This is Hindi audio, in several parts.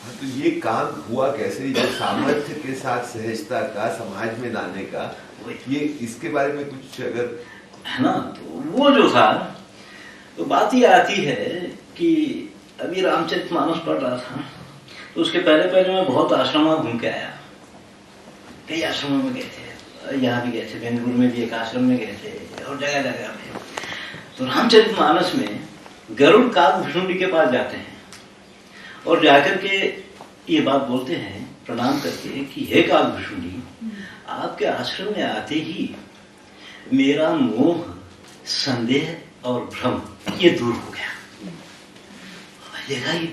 तो ये काम हुआ कैसे, जो सामर्थ्य के साथ सहजता का समाज में लाने का, ये इसके बारे में कुछ अगर है ना। तो वो जो था, तो बात ये आती है कि अभी रामचरितमानस पढ़ रहा था, तो उसके पहले पहले मैं बहुत आश्रमों घूम के आया, कई आश्रमों में गए थे, यहाँ भी गए थे, बेंगलुरु में भी एक आश्रम में गए थे और जगह जगह में। तो रामचरितमानस में गरुड़ काकभूषुंडी के पास जाते हैं और जाकर के ये बात बोलते हैं प्रणाम करके कि हे काकभूषुंडी, आपके आश्रम में आते ही मेरा मोह, संदेह और भ्रम ये दूर हो गया। देखा ये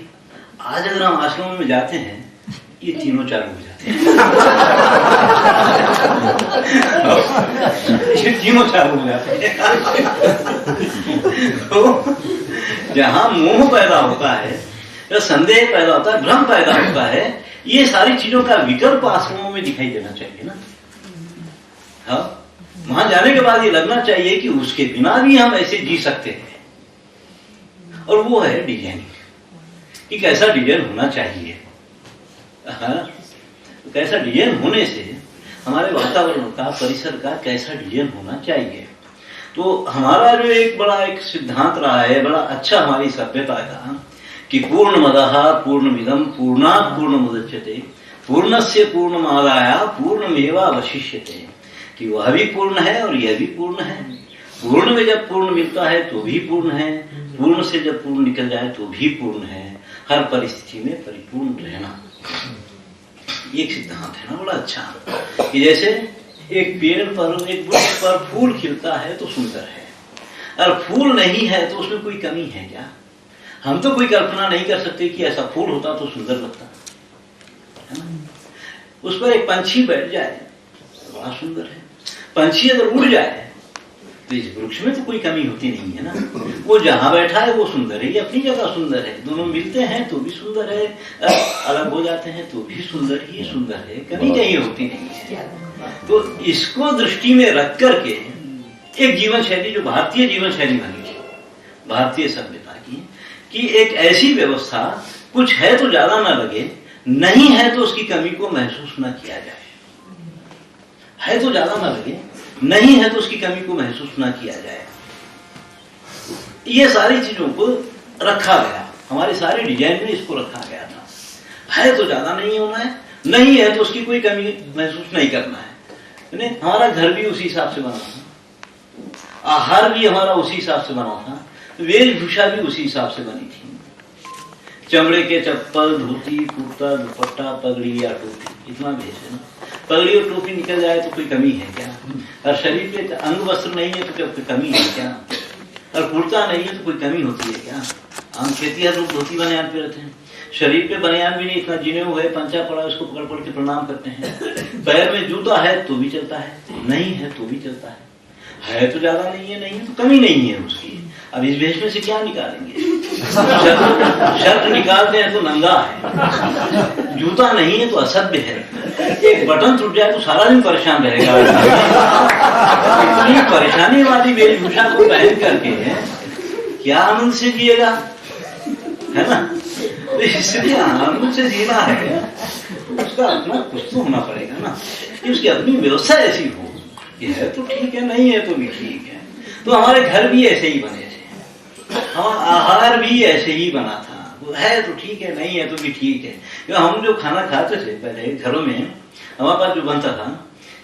आज अगर हम आश्रम में जाते हैं ये तीनों चालू हो जाते हैं। ये तीनों चालू हो जाते हैं। तो जहां मोह पैदा होता है, संदेह पैदा होता है, भ्रम पैदा होता है, ये सारी चीजों का विकल्प आश्रमों में दिखाई देना चाहिए ना। हाँ, वहां जाने के बाद ये लगना चाहिए कि उसके बिना भी हम ऐसे जी सकते हैं। और वो है डिजाइनिंग, कि कैसा डिजाइन होना चाहिए। हाँ, तो कैसा डिजाइन होने से हमारे वातावरण का, परिसर का कैसा डिजाइन होना चाहिए। तो हमारा जो एक बड़ा एक सिद्धांत रहा है, बड़ा अच्छा हमारी सभ्यता का, कि पूर्णमदः पूर्णमिदं पूर्णात् पूर्णमुदच्यते पूर्णस्य पूर्णमादाय पूर्णमेवावशिष्यते, कि वह भी पूर्ण है और यह भी पूर्ण है। पूर्ण में जब पूर्ण मिलता है तो भी पूर्ण है, पूर्ण से जब पूर्ण निकल जाए तो भी पूर्ण है। हर परिस्थिति में परिपूर्ण रहना, एक सिद्धांत है ना बड़ा अच्छा। कि जैसे एक पेड़ पर, एक वृक्ष पर फूल खिलता है तो सुंदर है, और फूल नहीं है तो उसमें कोई कमी है क्या? हम तो कोई कल्पना नहीं कर सकते कि ऐसा फूल होता तो सुंदर लगता है ना। उस पर एक पंछी बैठ जाए बड़ा सुंदर है, पंछी अगर उड़ जाए तो इस वृक्ष में तो कोई कमी होती नहीं है ना। वो जहां बैठा है वो सुंदर है, ये अपनी जगह सुंदर है, दोनों मिलते हैं तो भी सुंदर है, अलग हो जाते हैं तो भी सुंदर ही सुंदर है, कमी कहीं होती नहीं है। तो इसको दृष्टि में रख करके एक जीवन शैली, जो भारतीय जीवन शैली बनी थी, भारतीय सभ्यता की, कि एक ऐसी व्यवस्था, कुछ है तो ज्यादा ना लगे, नहीं है तो उसकी कमी को महसूस ना किया जाए। है तो ज्यादा ना लगे, नहीं है तो उसकी कमी को महसूस ना किया जाए। ये सारी चीजों को रखा गया, हमारे सारे डिजाइन में इसको रखा गया था। है तो ज्यादा नहीं होना है, नहीं है तो उसकी कोई कमी महसूस नहीं करना है। हमारा घर भी उसी हिसाब से बना था, आहार भी हमारा उसी हिसाब से बना था, वेशभूषा भी उसी हिसाब से बनी थी। चमड़े के चप्पल, धोती, कुर्ता, दुपट्टा, पगड़ी या टोपी, इतना भेष है ना। पगड़ी और टोपी निकल जाए तो कोई कमी है क्या? और शरीर पे अंग वस्त्र नहीं है तो क्या कोई कमी है क्या? और कुर्ता नहीं है तो कोई कमी होती है क्या? हम खेतीहर लोग धोती बनियान पे रहते हैं, शरीर पे बनियान भी नहीं, इतना जिने हुए पंचा पड़ा उसको पकड़ पकड़ के प्रणाम करते हैं। पैर में जूता है तो भी चलता है, नहीं है तो भी चलता है तो ज्यादा नहीं है, नहीं है तो कमी नहीं है उसकी। अब इस भेष में से क्या निकालेंगे? शर्ट निकालते हैं तो नंगा है, जूता नहीं है तो असभ्य है, एक बटन टूट जाए तो सारा दिन परेशान रहेगा। इतनी परेशानी वाली वेशभूषा को पहन करके क्या आनंद से जिएगा, है ना। तो इसलिए आनंद से जीना है, उसका अपना कुछ तो होना पड़ेगा ना, कि उसकी अपनी व्यवस्था ऐसी हो, ये है तो ठीक है, नहीं है तो भी ठीक है। तो हमारे घर भी ऐसे ही बने थे, हमारा आहार भी ऐसे ही बना था, है तो ठीक है, नहीं है तो भी ठीक है। हम जो खाना खाते थे पहले घरों में, हमारे पास जो बनता था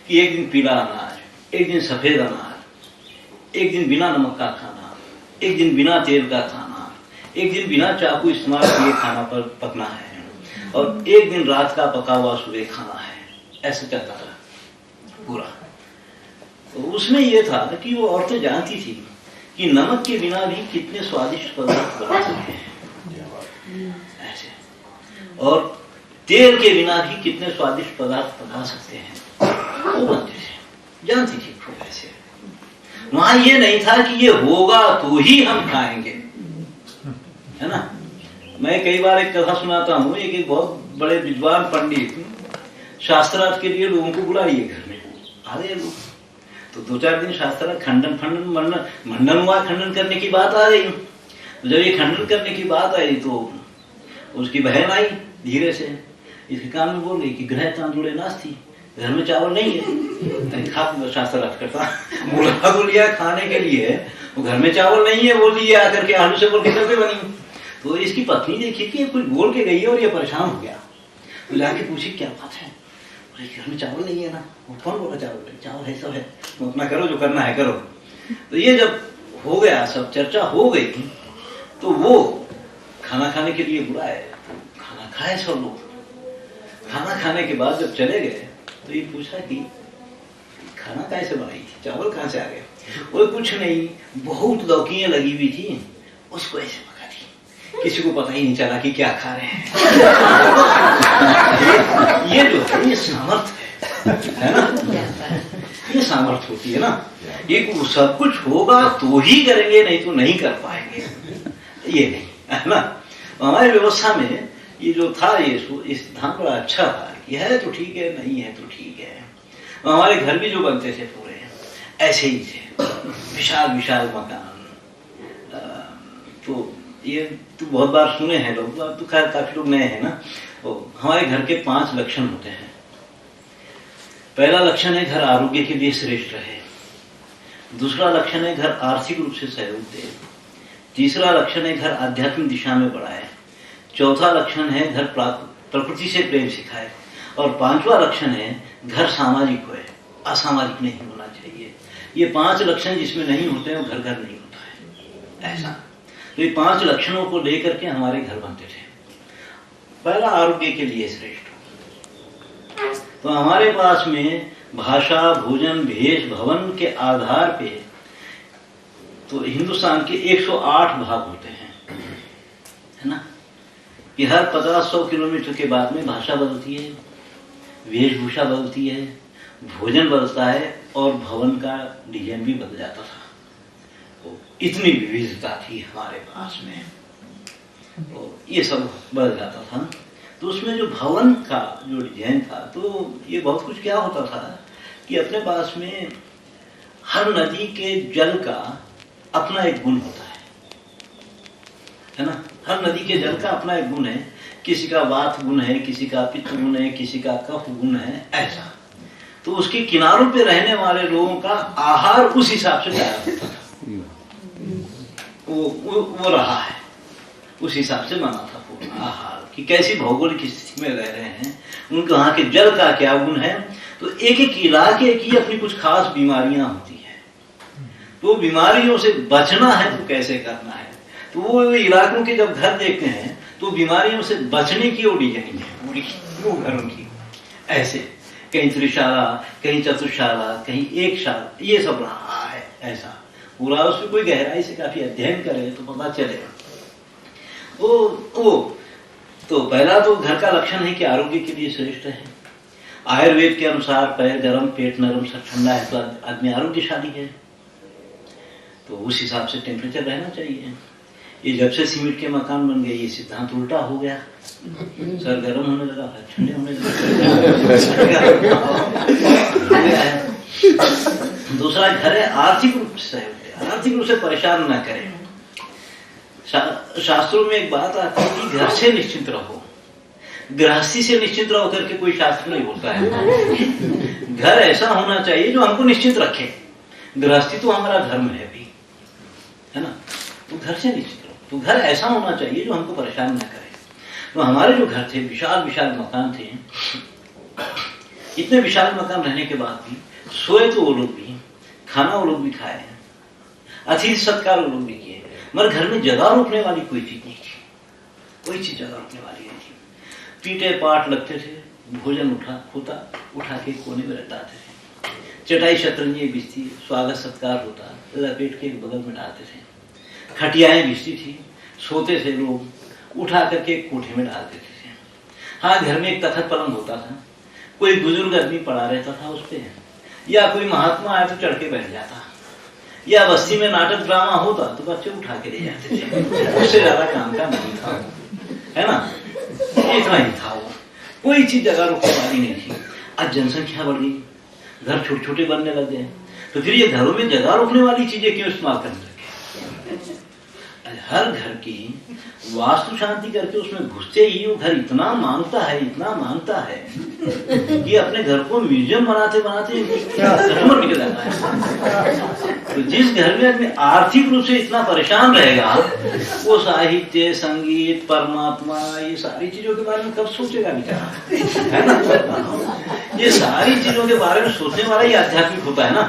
कि एक दिन पीला अनाज, एक दिन सफेद अनाज, एक दिन बिना नमक का खाना, एक दिन बिना तेल का खाना, एक दिन बिना चाकू इस्तेमाल किए खाना पर पकना है, और एक दिन रात का पका हुआ सुबह खाना है। ऐसे चलता था पूरा। तो उसमें यह था कि वो औरतें जानती थी कि नमक के बिना भी कितने स्वादिष्ट पदार्थ बना सकते हैं ऐसे, और तेल के बिना भी कितने स्वादिष्ट पदार्थ बना सकते हैं, वो बनते थे, जानती थी खूब ऐसे। वहां ये नहीं था कि ये होगा तो ही हम खाएंगे, है ना। मैं कई बार एक कथा सुनाता हूँ, एक बहुत बड़े विद्वान पंडित शास्त्रार्थ के लिए लोगों को बुलाइए घर में, आ गए लोग, तो 2-4 दिन शास्त्रार्थ खंडन मंडन हुआ, खंडन करने की बात आ गई। तो जब ये खंडन करने की बात आई तो उसकी बहन आई, धीरे से इसके कान में बोल गई कि ग्रह तांदुले नास्ती, घर में चावल नहीं है। खा शास्त्र अर्थ करता बुला तो लिया खाने के लिए, वो घर में चावल नहीं है, बोल दिया आकर के आलू से बोल के कैसे बनी। तो इसकी पत्नी देखी कि कुछ बोल के गई है और ये परेशान हो गया। तो जाके पूछी क्या बात है, घर में चावल नहीं है ना। वो कौन बोला चावल नहीं, चावल है सब है, तो अपना करो जो करना है करो। तो ये जब हो गया, सब चर्चा हो गई, तो वो खाना खाने के लिए बुलाए, तो खाना खाए सब लोग। खाना खाने के बाद जब चले गए तो ये पूछा कि खाना कैसे बनाई थी, चावल कहाँ से आ गए। वो कुछ नहीं, बहुत लौकियां लगी हुई थी, उसको ऐसे पका दी, किसी को पता ही नहीं चला कि क्या खा रहे हैं। ये जो है ये सामर्थ्य है ना, ये सामर्थ्य होती है ना। ये सब कुछ होगा तो ही करेंगे, नहीं तो नहीं कर पाएंगे, ये नहीं है ना। हमारी व्यवस्था में ये जो था, ये सिद्धांत बड़ा अच्छा था कि है तो ठीक है, नहीं है तो ठीक है। हमारे घर भी जो बनते थे पूरे ऐसे ही थे, विशाल विशाल मकान। तो ये तो बहुत बार सुने हैं लोग, तो काफी लोग नए हैं ना। तो हमारे घर के 5 लक्षण होते हैं। पहला लक्षण है घर आरोग्य के लिए श्रेष्ठ रहे। दूसरा लक्षण है घर आर्थिक रूप से सहयोग दे। तीसरा लक्षण है घर आध्यात्मिक दिशा में बढ़ाए। चौथा लक्षण है घर प्रकृति से प्रेम सिखाए। और 5वां लक्षण है घर सामाजिक होए, असामाजिक नहीं होना चाहिए। ये 5 लक्षण जिसमें नहीं होते हैं वो घर घर नहीं होता है, ऐसा। तो ये 5 लक्षणों को लेकर के हमारे घर बनते थे। पहला आरोग्य के लिए श्रेष्ठ। तो हमारे पास में भाषा, भोजन, भेष, भवन के आधार पे तो हिंदुस्तान के 108 भाग होते हैं, है ना। कि हर 50-100 किलोमीटर के बाद में भाषा बदलती है, वेशभूषा बदलती है, भोजन बदलता है और भवन का डिजाइन भी बदल जाता था। तो इतनी विविधता थी हमारे पास में, तो ये सब बदल जाता था। तो उसमें जो भवन का जो डिजाइन था, तो ये बहुत कुछ क्या होता था कि अपने पास में हर नदी के जल का अपना एक गुण होता है ना। हर नदी के जल का अपना एक गुण है। किसी का वात गुण है, किसी का पित्त गुण है, किसी का कफ गुण है, ऐसा। तो उसके किनारों पे रहने वाले लोगों का आहार उस हिसाब से तैयार होता था। वो रहा है, उस हिसाब से बना था पूरा आहार कि कैसी भौगोलिक स्थिति में रह रहे हैं, उनके वहां के जल का क्या गुण है। तो एक एक इलाके की अपनी कुछ खास बीमारियां होती है। तो बीमारियों से बचना है तो कैसे करना है। तो वो इलाकों के जब घर देखते हैं तो बीमारियों से बचने की वो डिजाइन है पूरी, वो घरों की ऐसे, कहीं त्रिशाला, कहीं चतुशाला, कहीं एक शाला, ये सब रहा है ऐसा पूरा। उसमें कोई गहराई से काफी अध्ययन करे तो पता चले। तो पहला तो घर का लक्षण है कि आरोग्य के लिए श्रेष्ठ है। आयुर्वेद के अनुसार पैर गर्म, पेट नरम, सब ठंडा है तो आदमी आरोग्यशाली है। तो उस हिसाब से टेम्परेचर रहना चाहिए। ये जब से सीमेंट के मकान बन गए ये सिद्धांत उल्टा हो गया। सर गर्म होने लगा, ठंडे होने लगा। दूसरा घर है आर्थिक रूप से, आर्थिक रूप से परेशान ना करें। शास्त्रों में एक बात आती है कि घर से निश्चिंत रहो, गृहस्थी से निश्चिंत रहो करके कोई शास्त्र नहीं बोलता है। घर ऐसा होना चाहिए जो हमको निश्चिंत रखे। गृहस्थी तो हमारा धर्म है भी, है ना। तो घर से निश्चित रहो। तो घर ऐसा होना चाहिए जो हमको परेशान न करे। तो हमारे जो घर थे विशाल विशाल मकान थे। इतने विशाल मकान रहने के बाद भी सोए तो वो लोग भी, खाना वो लोग भी खाए, अतिथि सत्कार वो लोग भी किए, मगर घर में जगह रोकने वाली कोई चीज नहीं थी। कोई चीज जगह रोकने वाली नहीं थी। पीटे पाट लगते थे, भोजन उठा के कोने में रटाते थे। चटाई शतरंजी बिछती, स्वागत सत्कार होता, लपेट के बगल में डालते थे। खटियाएं बिछती थी, सोते थे लोग, उठा करके कोठे में डाल देते थे। हाँ, घर में एक तखत पलंग होता था, कोई बुजुर्ग आदमी पड़ा रहता था उस पे, या कोई महात्मा आया तो चढ़ के बैठ जाता, या बस्ती में नाटक ड्रामा होता तो बच्चे उठा के ले जाते थे। उससे ज्यादा काम का नहीं था, है ना। इतना ही था वो, कोई चीज जगह रोकने वाली नहीं थी। आज जनसंख्या बढ़ गई, घर छोटे छोटे बनने लग गए, तो फिर ये घरों में जगह रोकने वाली चीजें क्यों इस्तेमाल करने लगे। हर घर की वास्तु शांति करके उसमें घुसते ही वो घर इतना मानता है कि अपने घर को म्यूजियम बनाते बनाते उम्र निकल जाता है। तो जिस घर में अपने आर्थिक रूप से इतना परेशान रहेगा, वो साहित्य, संगीत, परमात्मा, ये सारी चीजों के बारे में कब सोचेगा बेचारा, है ना? ये सारी चीजों के बारे में सोचने वाला ही आध्यात्मिक होता है ना।